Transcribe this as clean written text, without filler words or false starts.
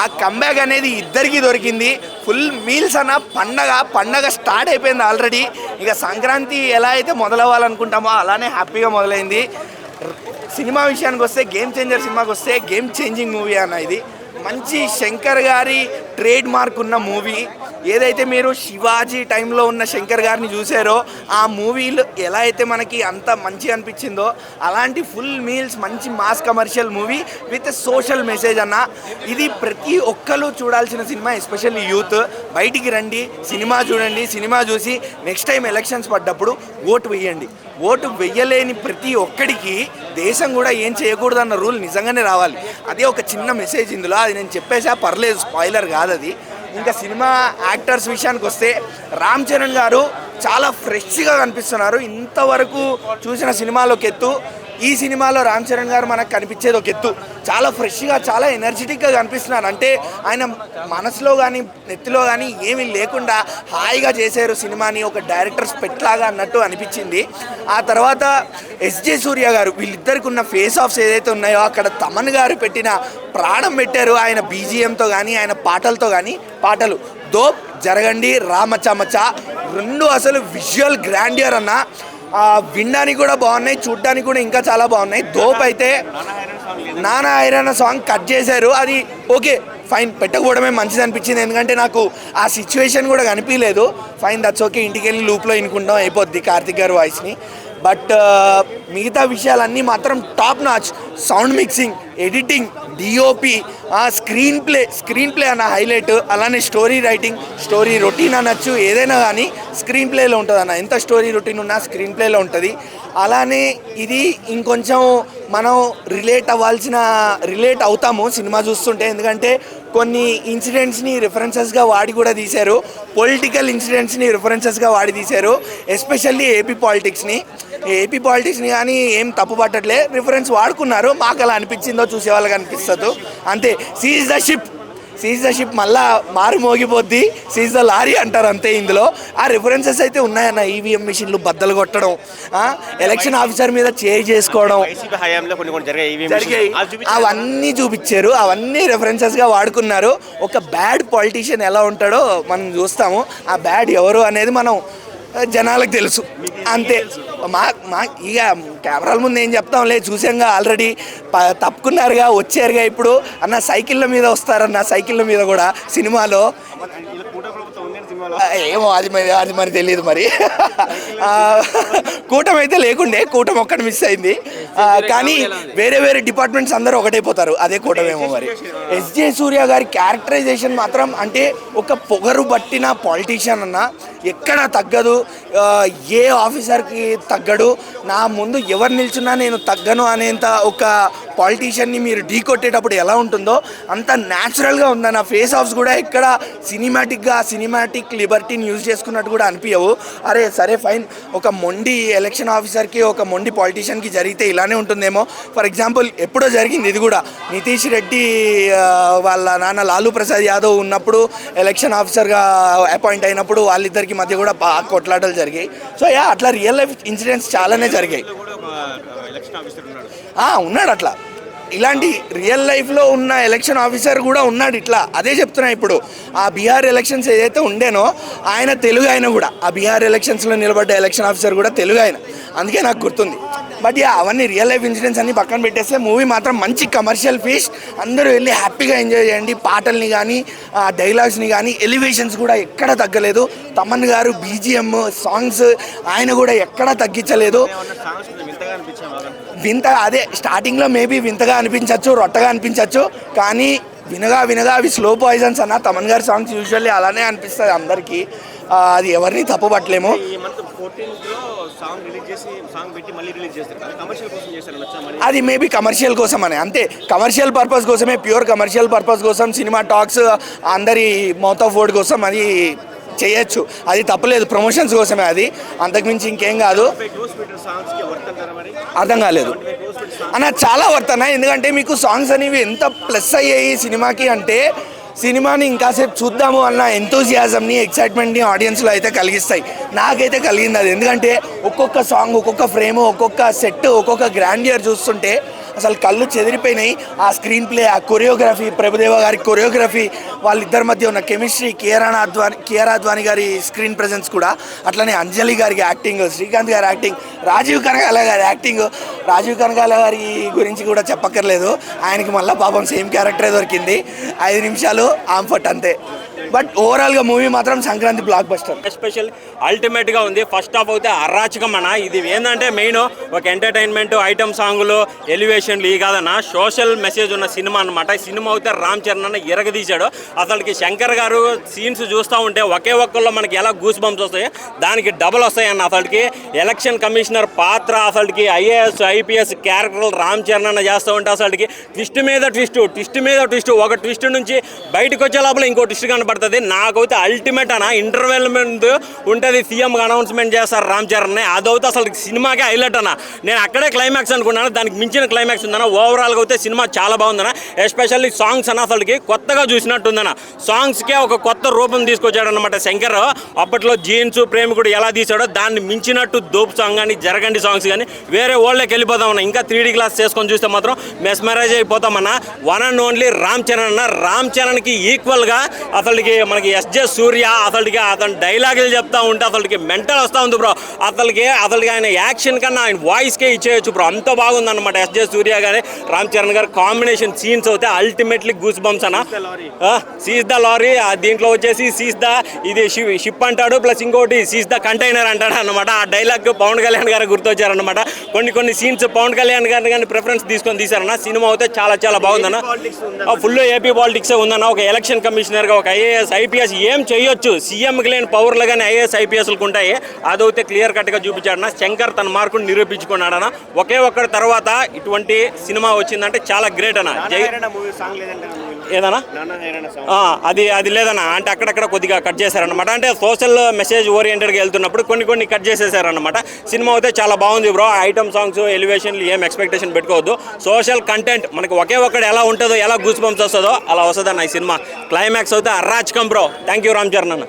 ఆ కంబ్యాక్ అనేది ఇద్దరికి దొరికింది. ఫుల్ మీల్స్ అన్న పండగ స్టార్ట్ అయిపోయింది ఆల్రెడీ. ఇక సంక్రాంతి ఎలా అయితే మొదలవ్వాలనుకుంటామో అలానే హ్యాపీగా మొదలైంది. సినిమా విషయానికి వస్తే గేమ్ చేంజర్ సినిమాకి వస్తే గేమ్ చేంజింగ్ మూవీ అన్న ఇది. మంచి శంకర్ గారి ట్రేడ్ మార్క్ ఉన్న మూవీ. ఏదైతే మీరు శివాజీ టైంలో ఉన్న శంకర్ గారిని చూసారో ఆ మూవీలో ఎలా అయితే మనకి అంత మంచిగా అనిపించిందో అలాంటి ఫుల్ మీల్స్ మంచి mass commercial movie with social message అన్న. ఇది ప్రతి ఒక్కరు చూడాల్సిన సినిమా, ఎస్పెషల్లీ యూత్. బయటికి రండి, సినిమా చూడండి. సినిమా చూసి నెక్స్ట్ టైం ఎలక్షన్స్ పడ్డప్పుడు ఓటు వేయండి. ఓటు వెయ్యలేని ప్రతి ఒక్కడికి దేశం కూడా ఏం చేయకూడదన్న రూల్ నిజంగానే రావాలి. అదే ఒక చిన్న మెసేజ్ ఇందులో. అది నేను చెప్పేసా, పర్లేదు, స్పాయిలర్ కాదు అది. ఇంకా సినిమా యాక్టర్స్ విషయానికి వస్తే రామ్ చరణ్ గారు చాలా ఫ్రెష్గా కనిపిస్తున్నారు. ఇంతవరకు చూసిన సినిమాలోకి ఎత్తు ఈ సినిమాలో రామ్ చరణ్ గారు మనకు కనిపించేది ఒక ఎత్తు. చాలా ఫ్రెష్గా, చాలా ఎనర్జెటిక్గా కనిపిస్తున్నారు. అంటే ఆయన మనసులో కానీ నెత్తిలో కానీ ఏమీ లేకుండా హాయిగా చేశారు సినిమాని, ఒక డైరెక్టర్ స్పెట్లాగా అన్నట్టు అనిపించింది. ఆ తర్వాత ఎస్జే సూర్య గారు, వీళ్ళిద్దరికి ఉన్న ఫేస్ ఆఫ్స్ ఏదైతే ఉన్నాయో అక్కడ తమన్ గారు పెట్టిన ప్రాణం పెట్టారు. ఆయన బీజిఎంతో కానీ ఆయన పాటలతో కానీ. పాటలు దోప్, జరగండి, రామచమచ రెండు అసలు విజువల్ గ్రాండియర్ అన్న. వినడానికి కూడా బాగున్నాయి, చూడడానికి కూడా ఇంకా చాలా బాగున్నాయి. దోప్ అయితే నానా ఐరన్ సాంగ్ కట్ చేశారు. అది ఓకే, ఫైన్, పెట్టకపోవడమే మంచిది అనిపించింది. ఎందుకంటే నాకు ఆ సిచ్యువేషన్ కూడా కనిపించలేదు. ఫైన్, దట్స్ ఓకే, ఇంటికి వెళ్ళి లూప్లో వినుకుంటాం, అయిపోద్ది కార్తిక్ గారు వాయిస్ని. బట్ మిగతా విషయాలన్నీ మాత్రం top notch. Sound mixing, editing, DOP, screen play అన్న హైలైట్. అలానే స్టోరీ రైటింగ్, స్టోరీ రొటీన్ అనొచ్చు, ఏదైనా కానీ స్క్రీన్ ప్లేలో ఉంటుంది అన్న. ఎంత స్టోరీ రొటీన్ ఉన్నా స్క్రీన్ ప్లేలో ఉంటుంది. అలానే ఇది ఇంకొంచెం మనం రిలేట్ అవుతాము సినిమా చూస్తుంటే. ఎందుకంటే కొన్ని ఇన్సిడెంట్స్ని రిఫరెన్సెస్గా వాడి కూడా తీశారు. పొలిటికల్ ఇన్సిడెంట్స్ని రిఫరెన్సెస్గా వాడి తీశారు. ఎస్పెషల్లీ ఏపీ పాలిటిక్స్ని కానీ ఏం తప్పు పట్టట్లే, రిఫరెన్స్ వాడుకున్నారు. మాకు అలా అనిపించిందో చూసే వాళ్ళకి అనిపిస్తుంది అంతే. సీజ్ ద షిప్ మళ్ళా మారు మోగిపోద్ది, సీజ్ ద లారీ అంటారు అంతే. ఇందులో ఆ రిఫరెన్సెస్ అయితే ఉన్నాయన్న. ఈవీఎం మిషన్లు బద్దలు కొట్టడం, ఎలక్షన్ ఆఫీసర్ మీద చేసుకోవడం జరిగాయి, అవన్నీ చూపించారు. అవన్నీ రెఫరెన్సెస్గా వాడుకున్నారు. ఒక బ్యాడ్ పాలిటీషియన్ ఎలా ఉంటాడో మనం చూస్తాము. ఆ బ్యాడ్ ఎవరు అనేది మనం జనాలకు తెలుసు అంతే. ఇక కెమెరాల ముందు ఏం చెప్తాంలే, చూసాంగా ఆల్రెడీ. తప్పుకున్నారుగా, వచ్చారుగా. ఇప్పుడు అన్న సైకిళ్ళ మీద వస్తారన్న, సైకిళ్ళ మీద కూడా సినిమాలో. ఏమో అది మరి తెలియదు మరి. కూటమి అయితే లేకుండే, కూటమి ఒక్కటి మిస్ అయింది. కానీ వేరే డిపార్ట్మెంట్స్ అందరూ ఒకటైపోతారు, అదే కూటమేమో మరి. ఎస్జే సూర్య గారి క్యారెక్టరైజేషన్ మాత్రం అంటే ఒక పొగరు పట్టిన పాలిటీషియన్ అన్న. ఎక్కడా తగ్గదు, ఏ ఆఫీసర్కి తగ్గడు. నా ముందు ఎవరు నిల్చున్నా నేను తగ్గను అనేంత ఒక పాలిటీషియన్ని మీరు ఢీ కొట్టేటప్పుడు ఎలా ఉంటుందో అంత న్యాచురల్గా ఉందన్న. ఫేస్ ఆఫ్స్ కూడా ఎక్కడ సినిమాటిక్ లిబర్టీని యూజ్ చేసుకున్నట్టు కూడా అనిపించవు. అరే సరే ఫైన్, ఒక మొండి ఎలక్షన్ ఆఫీసర్కి ఒక మొండి పాలిటీషియన్కి జరిగితే ఇలానే ఉంటుందేమో. ఫర్ ఎగ్జాంపుల్ ఎప్పుడో జరిగింది ఇది కూడా. నితీష్ రెడ్డి వాళ్ళ నాన్న లాలూ ప్రసాద్ యాదవ్ ఉన్నప్పుడు ఎలక్షన్ ఆఫీసర్గా అపాయింట్ అయినప్పుడు వాళ్ళిద్దరికి మధ్య కూడా బాగా కొట్లాటలు జరిగాయి. సో అట్లా రియల్ లైఫ్ ఇన్సిడెంట్స్ చాలానే జరిగాయి. ఉన్నాడు అట్లా. ఇలాంటి రియల్ లైఫ్లో ఉన్న ఎలక్షన్ ఆఫీసర్ కూడా ఉన్నాడు ఇట్లా. అదే చెప్తున్నా. ఇప్పుడు ఆ బీహార్ ఎలక్షన్స్ ఏదైతే ఉండేనో ఆయన తెలుగు, ఆయన కూడా ఆ బీహార్ ఎలక్షన్స్లో నిలబడ్డ ఎలక్షన్ ఆఫీసర్ కూడా తెలుగు ఆయన, అందుకే నాకు గుర్తుంది. బట్ అవన్నీ రియల్ లైఫ్ ఇన్సిడెంట్స్ అన్ని పక్కన పెట్టేస్తే మూవీ మాత్రం మంచి కమర్షియల్ ఫీస్ట్. అందరూ వెళ్ళి హ్యాపీగా ఎంజాయ్ చేయండి. పాటల్ని కానీ డైలాగ్స్ని కానీ ఎలివేషన్స్ కూడా ఎక్కడా తగ్గలేదు. తమన్ గారు బీజిఎం సాంగ్స్ ఆయన కూడా ఎక్కడా తగ్గించలేదు. అదే స్టార్టింగ్లో మేబీ వింతగా అనిపించవచ్చు, రొట్టగా అనిపించవచ్చు, కానీ వినగా అవి స్లో పాయిజన్స్ అన్న. తమన్ గారి సాంగ్స్ యూజువల్లీ అలానే అనిపిస్తుంది అందరికీ. అది ఎవరిని తప్పు పట్టలేము. అది మేబీ కమర్షియల్ కోసం అని, అంతే. కమర్షియల్ పర్పస్ కోసమే, ప్యూర్ కమర్షియల్ పర్పస్ కోసం, సినిమా టాక్స్ అందరి మౌత్ ఆఫ్ వర్డ్ కోసం అది చేయొచ్చు. అది తప్పలేదు, ప్రమోషన్స్ కోసమే అది, అంతకుమించి ఇంకేం కాదు. అర్థం కాలేదు అన్న. చాలా వర్త్ అన్న. ఎందుకంటే మీకు సాంగ్స్ అనేవి ఎంత ప్లస్ అయ్యాయి సినిమాకి అంటే, సినిమాని ఇంకాసేపు చూద్దాము అన్న ఎంతూజియాజంని, ఎక్సైట్మెంట్ని ఆడియన్స్లో అయితే కలిగిస్తాయి. నాకైతే కలిగింది అది. ఎందుకంటే ఒక్కొక్క సాంగ్, ఒక్కొక్క ఫ్రేమ్, ఒక్కొక్క సెట్, ఒక్కొక్క గ్రాండియర్ చూస్తుంటే అసలు కళ్ళు చెదిరిపోయినాయి. ఆ స్క్రీన్ ప్లే, ఆ కొరియోగ్రఫీ, ప్రభుదేవ గారి కొరియోగ్రఫీ, వాళ్ళిద్దరి మధ్య ఉన్న కెమిస్ట్రీ, కియారా అద్వానీ గారి స్క్రీన్ ప్రెజెన్స్ కూడా, అట్లనే అంజలి గారికి యాక్టింగ్, శ్రీకాంత్ గారి యాక్టింగ్, రాజీవ్ కనకాల గారి యాక్టింగ్. రాజీవ్ కనకాల గారి గురించి కూడా చెప్పక్కర్లేదు, ఆయనకి మళ్ళీ పాపం సేమ్ క్యారెక్టరే దొరికింది. 5 నిమిషాలు ఆంఫట్ అంతే. బట్ ఓవరాల్గా మూవీ మాత్రం సంక్రాంతి బ్లాక్ బస్టర్. ఎస్పెషల్ అల్టిమేట్గా ఉంది. ఫస్ట్ హాఫ్ అయితే అరాచకం అన్న. ఇది ఏంటంటే మెయిన్ ఒక ఎంటర్టైన్మెంట్, ఐటమ్ సాంగులు, ఎలివేషన్లు ఈ కాదన్న, సోషల్ మెసేజ్ ఉన్న సినిమా అనమాట. ఈ సినిమా అయితే రామ్ చరణ్ అన్న ఎరగదీశాడు. అసలుకి శంకర్ గారు సీన్స్ చూస్తూ ఉంటే ఒకే ఒక్కళ్ళు మనకి ఎలా గూస్ బంప్స్ వస్తాయి, దానికి డబల్ వస్తాయి అన్న. అసలుకి ఎలక్షన్ కమిషనర్ పాత్ర, అసలుకి ఐఏఎస్ ఐపీఎస్ క్యారెక్టర్లు రామ్ చరణ్ అన్న చేస్తూ ఉంటే అసలుకి ట్విస్ట్ మీద ట్విస్ట్, ట్విస్ట్ మీద ట్విస్ట్, ఒక ట్విస్ట్ నుంచి బయటకు వచ్చే లోపల ఇంకో ట్విస్ట్ కనపడుతుంది. నాకైతే అల్టిమేట్ అన్న. ఇంటర్వెల్ ముందు ఉంటుంది, సీఎం అనౌన్స్మెంట్ చేస్తారు రామ్ చరణ్, అదవుతే అసలు సినిమాకే హైలైట్ అన్న. నేను అక్కడే క్లైమాక్స్ అనుకున్నాను, దానికి మించిన క్లైమాక్స్ ఉందన్న. ఓవరాల్గా అయితే సినిమా చాలా బాగుందన్న. ఎస్పెషల్లీ సాంగ్స్ అన్న అసలుకి కొత్తగా చూసినట్టు ఉందన్న. సాంగ్స్కే ఒక కొత్త రూపం తీసుకొచ్చాడు అనమాట శంకర్. అప్పట్లో జీన్స్ ప్రేమికుడు ఎలా తీసాడో దాన్ని మించినట్టు దోపు సాంగ్ కానీ, జరగండి సాంగ్స్ కానీ వేరే ఓళ్ళకి వెళ్ళిపోతామన్నా. ఇంకా 3D గ్లాస్ చేసుకొని చూస్తే మాత్రం మెస్మరైజ్ అయిపోతామన్నా. One and only Ram Charan అన్న. రామ్ చరణ్కి ఈక్వల్గా అసలుకి మనకి ఎస్జే సూర్య, అసలుకి అతను డైలాగులు చెప్తా ఉంటే అసలుకి మెంటల్ వస్తూ ఉంది బ్రో. అసలుకి ఆయన యాక్షన్ కన్నా ఆయన వాయిస్కే ఇచ్చేయచ్చు బ్రో, అంత బాగుంది అనమాట. ఎస్జే సూర్య కానీ రామ్ చరణ్ గారు కాంబినేషన్ సీన్స్ అయితే అల్టిమేట్లీ గూస్ బంప్స్ అన్న. సీజ్ ద లారీ, దీంట్లో వచ్చేసి సీజ్ ద ఇది షిప్ అంటాడు, ప్లస్ ఇంకోటి సీజ్ ద కంటైనర్ అంటాడు అనమాట. ఆ డైలాగ్ పవన్ కళ్యాణ్ గారు గుర్తొచ్చారనమాట. కొన్ని సీన్స్ పవన్ కళ్యాణ్ గారిని కానీ ప్రిఫరెన్స్ తీసుకొని తీశారన్న. సినిమా అయితే చాలా చాలా బాగుందన్న. ఫుల్ ఏపీ పాలిటిక్స్ ఉందన్న. ఒక ఎలక్షన్ కమిషనర్గా, ఒక ఐఏఎస్ ఐపీఎస్ ఏం చేయొచ్చు, సీఎంకి లేని పవర్లు కానీ ఐఏఎస్ ఐపీఎస్లకు ఉంటాయి. అదైతే క్లియర్ కట్గా చూపించాడన్న. శంకర్ తన మార్కును నిరూపించుకున్నాడన్న. ఒకే ఒక్కడి తర్వాత ఇటువంటి సినిమా వచ్చిందంటే చాలా గ్రేట్ అన్న. ఏదన్నా అది లేదన్నా, అంటే అక్కడక్కడ కొద్దిగా కట్ చేశారనమాట. అంటే సోషల్ మెసేజ్ ఓరియంటెడ్గా వెళ్తున్నప్పుడు కొన్ని కట్ చేసేసారనమాట. సినిమా అయితే చాలా బాగుంది బ్రో. ఐటమ్ సాంగ్స్, ఎలివేషన్లు ఏం ఎక్స్పెక్టేషన్ పెట్టుకోవద్దు. సోషల్ కంటెంట్ మనకి ఒకే ఒక్కడు ఎలా ఉంటుందో, ఎలా గూస్ బంప్స్ వస్తుందో అలా వస్తుందన్న ఈ సినిమా. క్లైమాక్స్ అయితే అరాచకం bro. Thank you Ram Charan అన్న.